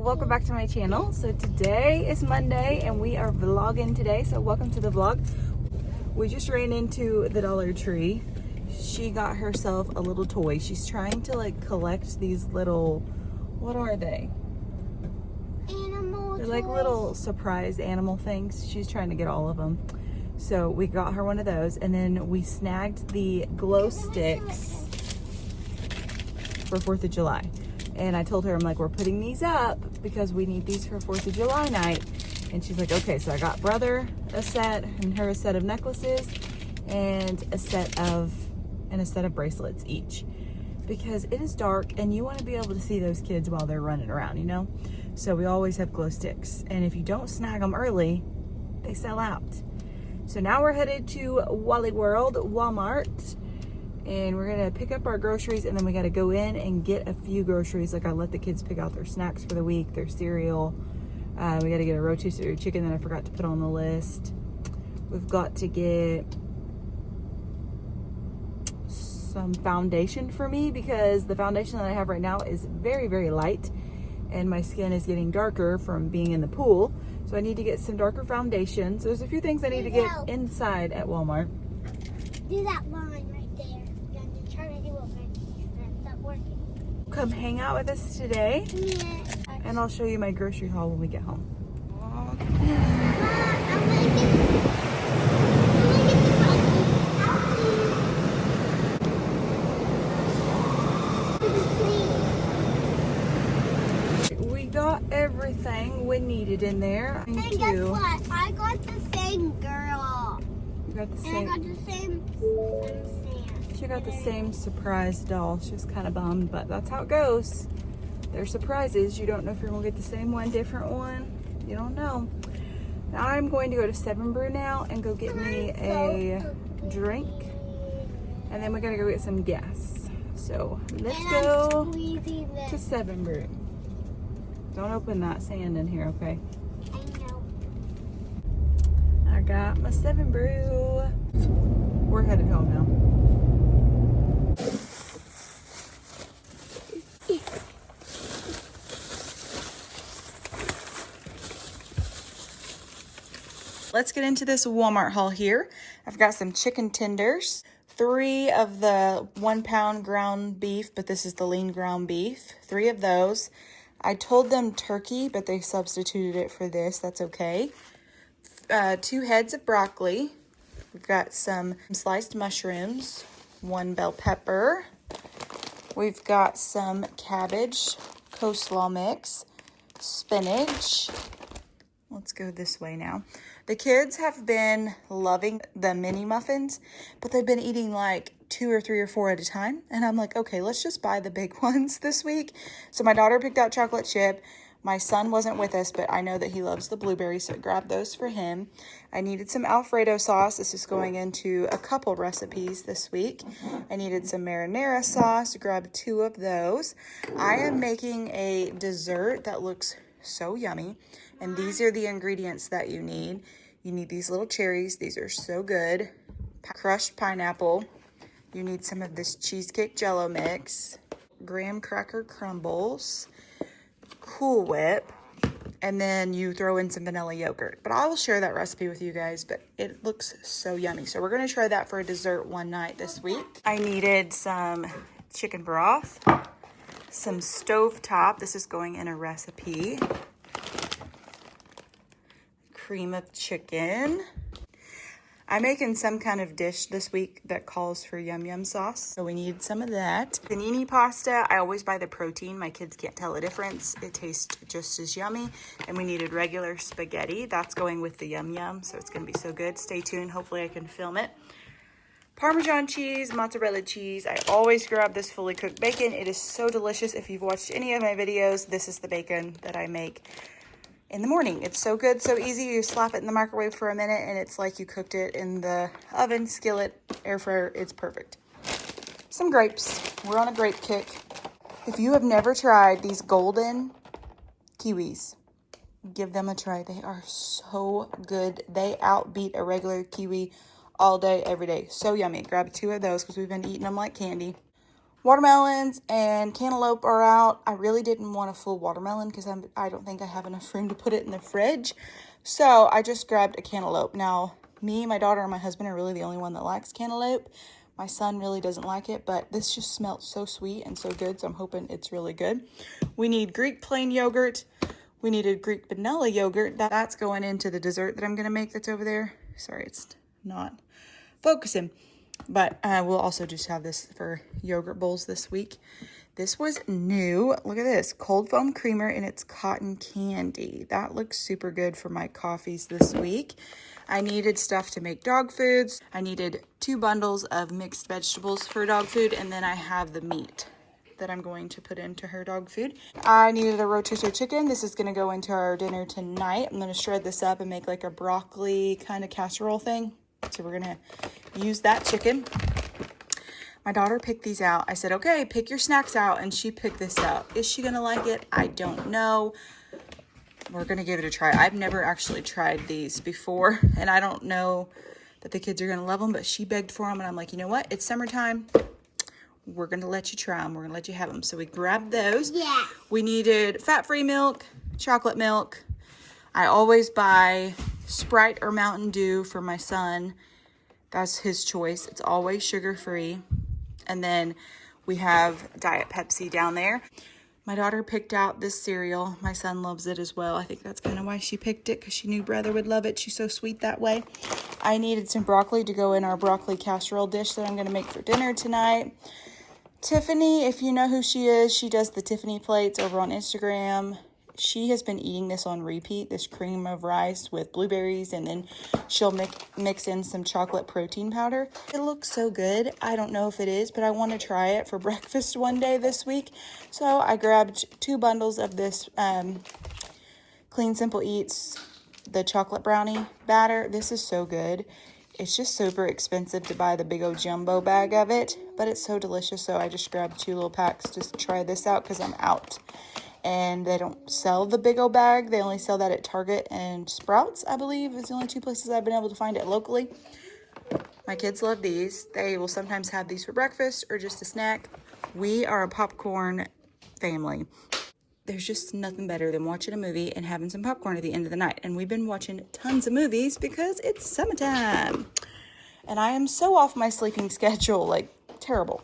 welcome back to my channel. So today is Monday and we are vlogging today, so welcome to the vlog. We just ran into the Dollar Tree. She got herself a little toy. She's trying to like collect these little, what are they? Animal They're like toys. little surprise animal things. She's trying to get all of them. So we got her one of those, and then we snagged the glow sticks for 4th of July. And I told her, I'm like, we're putting these up because we need these for 4th of July night. And she's like, okay. So I got brother a set and her a set of necklaces and a set of bracelets each, because it is dark and you want to be able to see those kids while they're running around, you know? So we always have glow sticks, and if you don't snag them early, they sell out. So now we're headed to Wally World, Walmart, and we're gonna pick up our groceries, and then we gotta go in and get a few groceries. Like I let the kids pick out their snacks for the week, their cereal. We gotta get a rotisserie chicken that I forgot to put on the list. We've got to get some foundation for me, because the foundation that I have right now is very, very light, and my skin is getting darker from being in the pool. So I need to get some darker foundation. So there's a few things I need to get inside at Walmart. Do that line right there. You have to try to do it right. That's not working. Come hang out with us today, Yeah. and I'll show you my grocery haul when we get home. Mom, I'm gonna get We got everything we needed in there. And guess what? I got the same girl. You got the And I got same. the same Sam. She got the same surprise doll. She was kind of bummed, but that's how it goes. They're surprises. You don't know if you're gonna get the same one, different one. You don't know. Now I'm going to go to Seven Brew now and go get me a drink, and then we're gonna go get some gas. So let's go to Seven Brew. Don't open that sand in here, okay? I know. I got my Seven Brew. We're headed home now. Let's get into this Walmart haul here. I've got some chicken tenders, 3 of the 1 pound ground beef, but this is the lean ground beef, 3 of those. I told them turkey, but they substituted it for this. That's okay. 2 heads of broccoli. We've got some sliced mushrooms, 1 bell pepper. We've got some cabbage coleslaw mix, spinach. Let's go this way now. The kids have been loving the mini muffins, but they've been eating like 2 or 3 or 4 at a time. And I'm like, okay, let's just buy the big ones this week. So my daughter picked out chocolate chip. My son wasn't with us, but I know that he loves the blueberries, so I grabbed those for him. I needed some Alfredo sauce. This is going into a couple recipes this week. I needed some marinara sauce. Grabbed 2 of those. I am making a dessert that looks so yummy, and these are the ingredients that you need. You need these little cherries. These are so good. Crushed pineapple. You need some of this cheesecake jello mix, graham cracker crumbles, Cool Whip, and then you throw in some vanilla yogurt. But I will share that recipe with you guys, but it looks so yummy. So we're gonna try that for a dessert one night this week. I needed some chicken broth, some stovetop. This is going in a recipe. Cream of chicken. I'm making some kind of dish this week that calls for yum yum sauce, so we need some of that. Panini pasta, I always buy the protein. My kids can't tell a difference. It tastes just as yummy. And we needed regular spaghetti. That's going with the yum yum, so it's gonna be so good. Stay tuned, hopefully I can film it. Parmesan cheese, mozzarella cheese. I always grab this fully cooked bacon. It is so delicious. If you've watched any of my videos, this is the bacon that I make in the morning. It's so good, so easy. You slap it in the microwave for a minute and it's like you cooked it in the oven, skillet, air fryer. It's perfect. Some grapes. We're on a grape kick. If you have never tried these golden kiwis, give them a try. They are so good. They outbeat a regular kiwi all day, every day. So yummy. Grab 2 of those because we've been eating them like candy. Watermelons and cantaloupe are out. I really didn't want a full watermelon because I don't think I have enough room to put it in the fridge. So I just grabbed a cantaloupe. Now, me, my daughter, and my husband are really the only one that likes cantaloupe. My son really doesn't like it, but this just smelled so sweet and so good, so I'm hoping it's really good. We need Greek plain yogurt. We needed Greek vanilla yogurt. That's going into the dessert that I'm going to make that's over there. Sorry, it's not focusing. But we'll also just have this for yogurt bowls this week. This was new. Look at this. Cold foam creamer and it's cotton candy. That looks super good for my coffees this week. I needed stuff to make dog foods. I needed 2 bundles of mixed vegetables for dog food. And then I have the meat that I'm going to put into her dog food. I needed a rotisserie chicken. This is going to go into our dinner tonight. I'm going to shred this up and make like a broccoli kind of casserole thing. So we're going to use that chicken. My daughter picked these out. I said, okay, pick your snacks out. And she picked this out. Is she going to like it? I don't know. We're going to give it a try. I've never actually tried these before. And I don't know that the kids are going to love them. But she begged for them. And I'm like, you know what? It's summertime. We're going to let you try them. We're going to let you have them. So we grabbed those. Yeah. We needed fat-free milk, chocolate milk. I always buy Sprite or Mountain Dew for my son. That's his choice. It's always sugar-free. And then we have Diet Pepsi down there. My daughter picked out this cereal. My son loves it as well. I think that's kind of why she picked it, because she knew brother would love it. She's so sweet that way. I needed some broccoli to go in our broccoli casserole dish that I'm going to make for dinner tonight. Tiffany, if you know who she is, she does the Tiffany plates over on Instagram. She has been eating this on repeat, this cream of rice with blueberries, and then she'll mix in some chocolate protein powder. It looks so good. I don't know if it is, but I want to try it for breakfast one day this week. So I grabbed 2 bundles of this Clean Simple Eats, the chocolate brownie batter. This is so good. It's just super expensive to buy the big old jumbo bag of it, but it's so delicious. So I just grabbed 2 little packs to try this out because I'm out. And they don't sell the big old bag. They only sell that at Target and Sprouts, I believe, is the only 2 places I've been able to find it locally. My kids love these. They will sometimes have these for breakfast or just a snack. We are a popcorn family. There's just nothing better than watching a movie and having some popcorn at the end of the night. And we've been watching tons of movies because it's summertime. And I am so off my sleeping schedule, like terrible.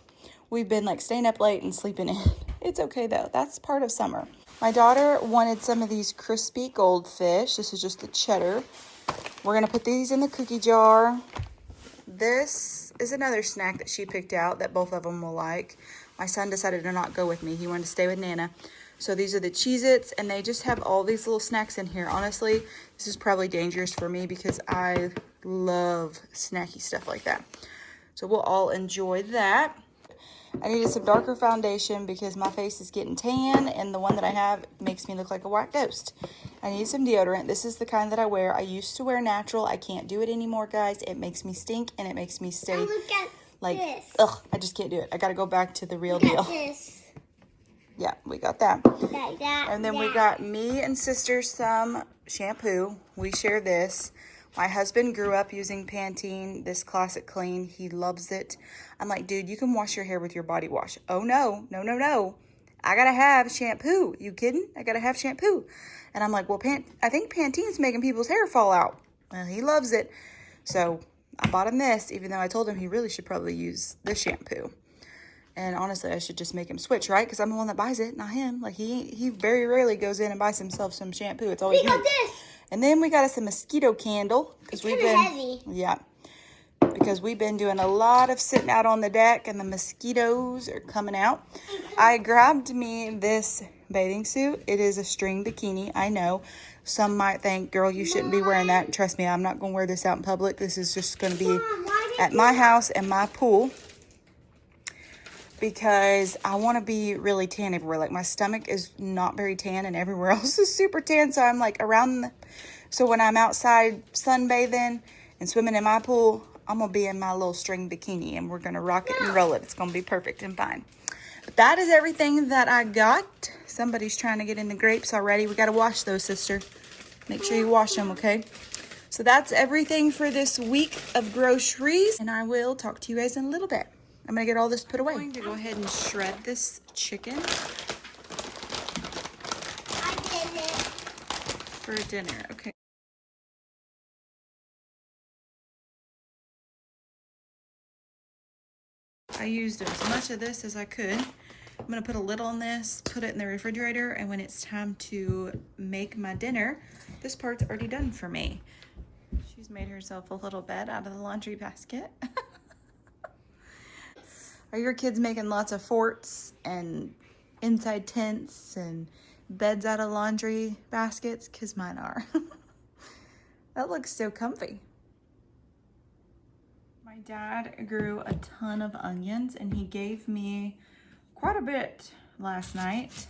We've been like staying up late and sleeping in. It's okay though. That's part of summer. My daughter wanted some of these crispy goldfish. This is just the cheddar. We're going to put these in the cookie jar. This is another snack that she picked out that both of them will like. My son decided to not go with me. He wanted to stay with Nana. So these are the Cheez-Its, and they just have all these little snacks in here. Honestly, this is probably dangerous for me because I love snacky stuff like that. So we'll all enjoy that. I needed some darker foundation because my face is getting tan, and the one that I have makes me look like a white ghost. I need some deodorant. This is the kind that I wear. I used to wear natural. I can't do it anymore, guys. It makes me stink, and it makes me stay Look at like, this. ugh, I just can't do it. I got to go back to the real Look deal. at this. Yeah, we got that. Like that. And then we got me and sister some shampoo. We share this. My husband grew up using Pantene, this Classic Clean. He loves it. I'm like, dude, you can wash your hair with your body wash. Oh, no. I got to have shampoo. You kidding? I got to have shampoo. And I'm like, well, I think Pantene's making people's hair fall out. Well, he loves it. So I bought him this, even though I told him he really should probably use this shampoo. And honestly, I should just make him switch, right? Because I'm the one that buys it, not him. Like, he very rarely goes in and buys himself some shampoo. It's always We me. got this. And then we got us a mosquito candle. It's kind of heavy. Yeah. Because we've been doing a lot of sitting out on the deck and the mosquitoes are coming out. I grabbed me this bathing suit. It is a string bikini. I know. Some might think, girl, you shouldn't be wearing that. Trust me, I'm not going to wear this out in public. This is just going to be at my house and my pool. Because I want to be really tan everywhere. Like, my stomach is not very tan and everywhere else is super tan. So I'm like so when I'm outside sunbathing and swimming in my pool, I'm going to be in my little string bikini and we're going to rock it and roll it. It's going to be perfect and fine. But that is everything that I got. Somebody's trying to get in the grapes already. We got to wash those, sister. Make sure you wash them, okay? So that's everything for this week of groceries. And I will talk to you guys in a little bit. I'm gonna get all this put away. I'm going to go ahead and shred this chicken I did it. for dinner. Okay. I used as much of this as I could. I'm gonna put a lid on this, put it in the refrigerator, and when it's time to make my dinner, this part's already done for me. She's made herself a little bed out of the laundry basket. Are your kids making lots of forts and inside tents and beds out of laundry baskets? Because mine are. That looks so comfy. My dad grew a ton of onions and he gave me quite a bit last night.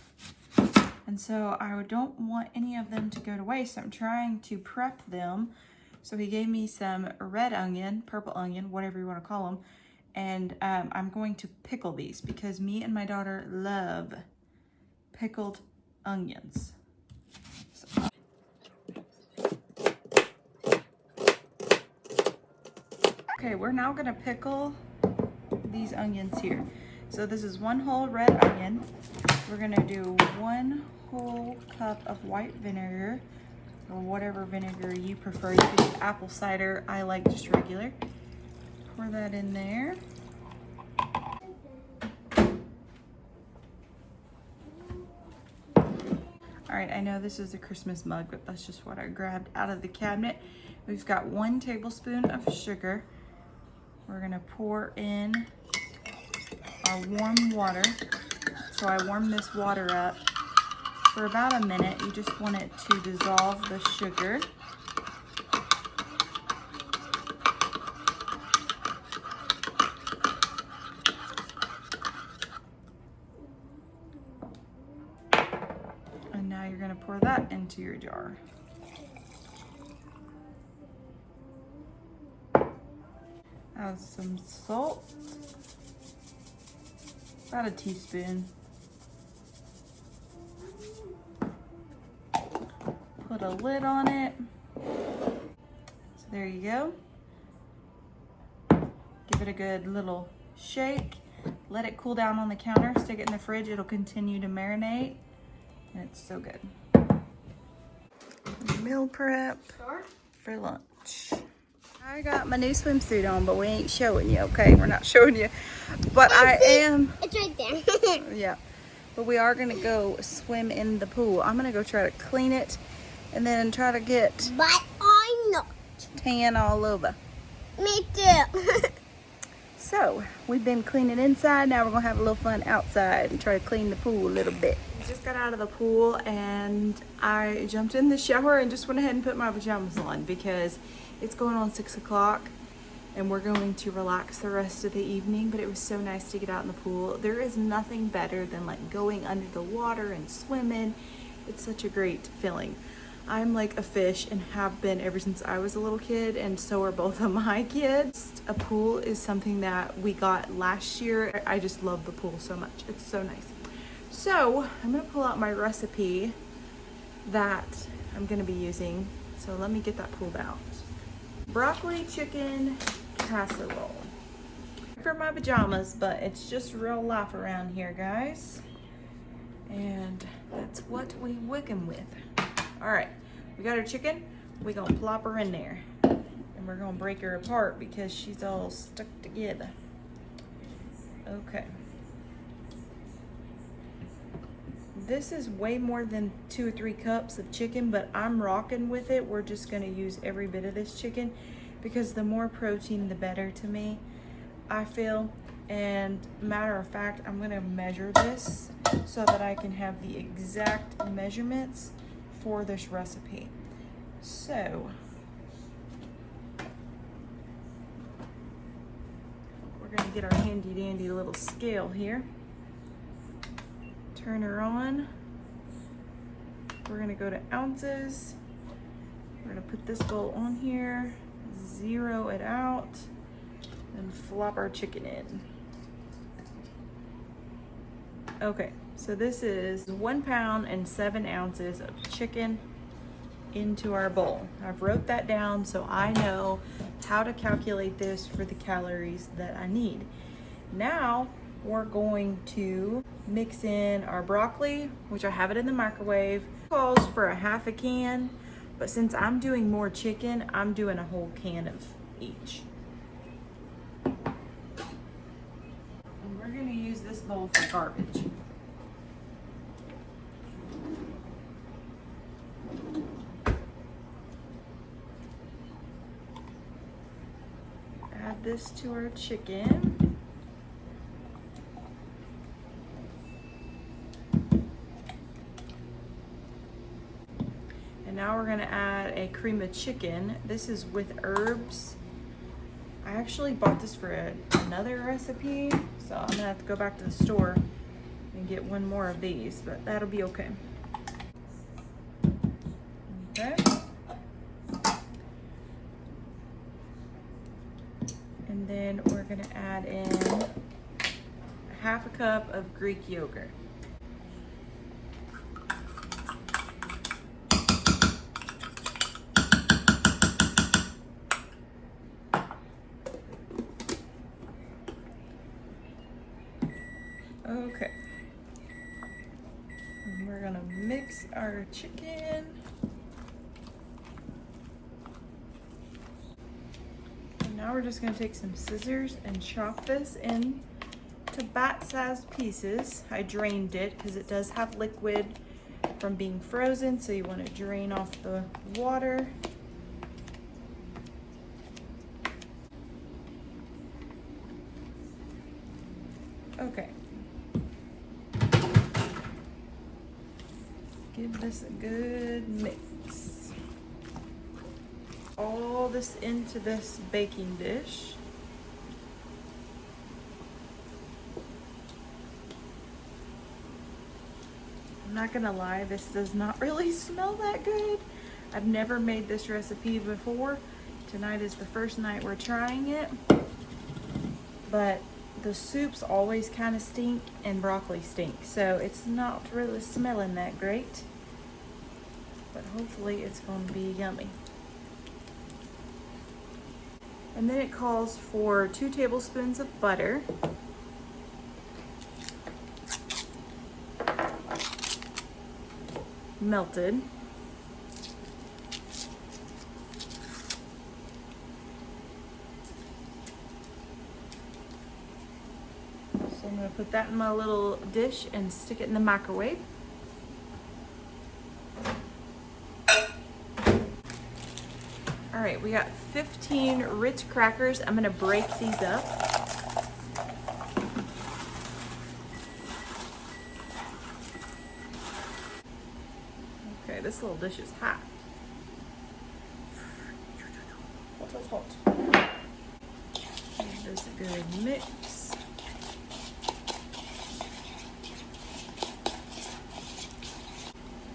And so I don't want any of them to go to waste. I'm trying to prep them. So he gave me some red onion, purple onion, whatever you want to call them. And I'm going to pickle these because me and my daughter love pickled onions. So. Okay, we're now gonna pickle these onions here. So this is one whole red onion. We're gonna do 1 whole cup of white vinegar, or whatever vinegar you prefer. You can use apple cider. I like just regular. Pour that in there. All right, I know this is a Christmas mug, but that's just what I grabbed out of the cabinet. We've got 1 tablespoon of sugar. We're gonna pour in our warm water. So I warm this water up for about a minute. You just want it to dissolve the sugar. And now you're gonna pour that into your jar. Add some salt, about a teaspoon. Put a lid on it. So there you go. Give it a good little shake. Let it cool down on the counter. Stick it in the fridge. It'll continue to marinate. And it's so good. Meal prep for lunch. I got my new swimsuit on, but we ain't showing you, okay? We're not showing you. But I am. It's right there. Yeah. But we are gonna go swim in the pool. I'm gonna go try to clean it and then try to get But I'm not. tan all over. Me too. So we've been cleaning inside. Now we're gonna have a little fun outside and try to clean the pool a little bit. Just got out of the pool and I jumped in the shower and just went ahead and put my pajamas on because it's going on 6 o'clock and we're going to relax the rest of the evening. But it was so nice to get out in the pool. There is nothing better than like going under the water and swimming. It's such a great feeling. I'm like a fish and have been ever since I was a little kid, and so are both of my kids. A pool is something that we got last year. I just love the pool so much. It's so nice. So I'm gonna pull out my recipe that I'm gonna be using. So let me get that pulled out. Broccoli chicken casserole. For my pajamas, but it's just real life around here, guys. And that's what we wicking with. All right, we got our chicken. We're gonna plop her in there. And we're gonna break her apart because she's all stuck together. Okay. This is way more than 2 or 3 cups of chicken, but I'm rocking with it. We're just gonna use every bit of this chicken because the more protein, the better to me, I feel. And matter of fact, I'm gonna measure this so that I can have the exact measurements for this recipe. So we're gonna get our handy dandy little scale here. Turn her on. We're gonna go to ounces. We're gonna put this bowl on here, zero it out, and flop our chicken in. Okay, so this is 1 pound and 7 ounces of chicken into our bowl. I've wrote that down so I know how to calculate this for the calories that I need. Now we're going to mix in our broccoli, which I have it in the microwave. It calls for a half a can, but since I'm doing more chicken, I'm doing a whole can of each. And we're gonna use this bowl for garbage. Add this to our chicken. And now we're gonna add a cream of chicken. This is with herbs. I actually bought this for another recipe, so I'm gonna have to go back to the store and get one more of these, but that'll be okay. Okay. And then we're gonna add in a half a cup of Greek yogurt. Okay. And we're gonna mix our chicken. And now we're just gonna take some scissors and chop this in to bat-sized pieces. I drained it because it does have liquid from being frozen, so you want to drain off the water. Okay. Give this a good mix. All this into this baking dish. I'm not gonna lie, this does not really smell that good. I've never made this recipe before. Tonight is the first night we're trying it. But the soups always kind of stink and broccoli stink, so it's not really smelling that great. But hopefully it's going to be yummy. And then it calls for 2 tablespoons of butter. Melted. So I'm going to put that in my little dish and stick it in the microwave. All right, we got 15 Ritz crackers. I'm going to break these up. Okay, this little dish is hot. Hot, hot, hot. Give this a good mix.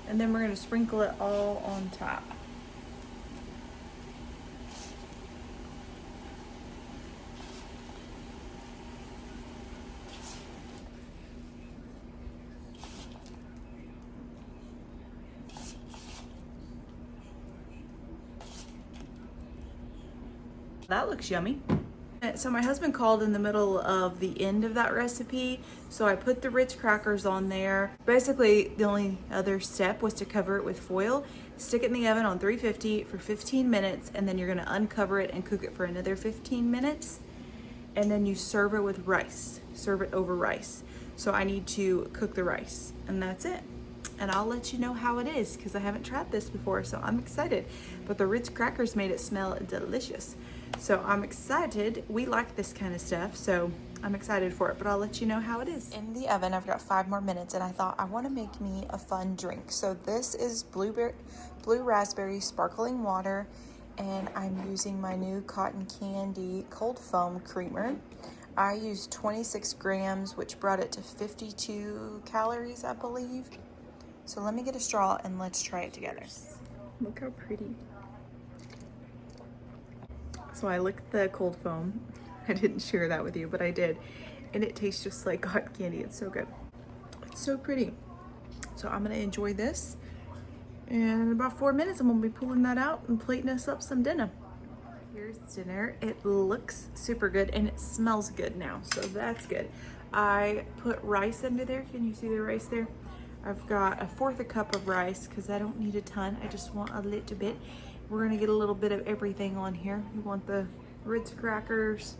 And then we're going to sprinkle it all on top. That looks yummy. So my husband called in the middle of the end of that recipe, so I put the Ritz crackers on there. Basically, the only other step was to cover it with foil, stick it in the oven on 350 for 15 minutes, and then you're gonna uncover it and cook it for another 15 minutes. And then you serve it with rice, serve it over rice. So I need to cook the rice, and that's it. And I'll let you know how it is, because I haven't tried this before, so I'm excited. But the Ritz crackers made it smell delicious. So I'm excited. We like this kind of stuff, so I'm excited for it, but I'll let you know how it is. In the oven, I've got 5 more minutes, and I thought I want to make me a fun drink. So this is blue raspberry sparkling water, and I'm using my new Cotton Candy cold foam creamer. I used 26 grams, which brought it to 52 calories, I believe. So let me get a straw and let's try it together. Look how pretty. So I licked the cold foam. I didn't share that with you, but I did. And it tastes just like cotton candy. It's so good. It's so pretty. So I'm gonna enjoy this. And in about 4 minutes, I'm gonna be pulling that out and plating us up some dinner. Here's dinner. It looks super good and it smells good now, so that's good. I put rice under there. Can you see the rice there? I've got 1/4 cup of rice because I don't need a ton. I just want a little bit. We're gonna get a little bit of everything on here. You want the Ritz crackers.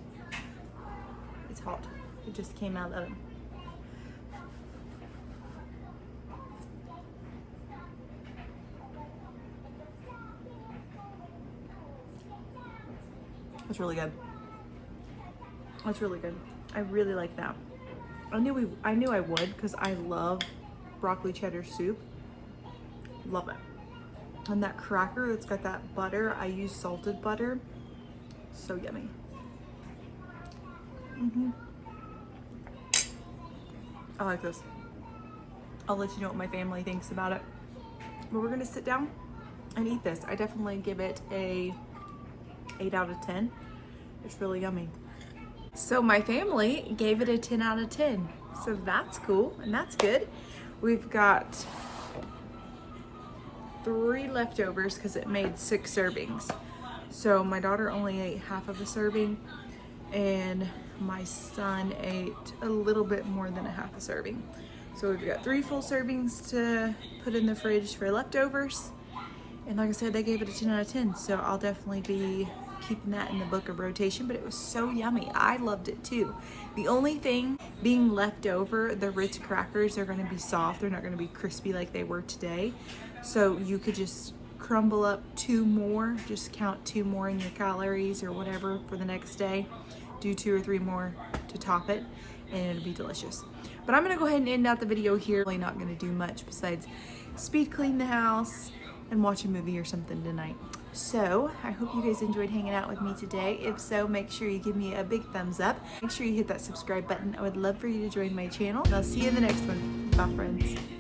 It's hot. It just came out of the oven. That's really good. That's really good. I really like that. I knew I would because I love broccoli cheddar soup. Love it. And that cracker that's got that butter, I use salted butter. So yummy. I like this. I'll let you know what my family thinks about it. But we're gonna sit down and eat this. I definitely give it a 8 out of 10. It's really yummy. So my family gave it a 10 out of 10. So that's cool and that's good. We've got 3 leftovers because it made 6 servings. So my daughter only ate half of a serving and my son ate a little bit more than a half a serving. So we've got 3 full servings to put in the fridge for leftovers. And like I said, they gave it a 10 out of 10. So I'll definitely be keeping that in the book of rotation, but it was so yummy. I loved it too. The only thing being left over, the Ritz crackers are gonna be soft. They're not gonna be crispy like they were today. So you could just crumble up 2 more, just count 2 more in your calories or whatever for the next day. Do 2 or 3 more to top it and it'll be delicious. But I'm gonna go ahead and end out the video here. Really not gonna do much besides speed clean the house and watch a movie or something tonight. So I hope you guys enjoyed hanging out with me today. If so, make sure you give me a big thumbs up. Make sure you hit that subscribe button. I would love for you to join my channel. And I'll see you in the next one. Bye, friends.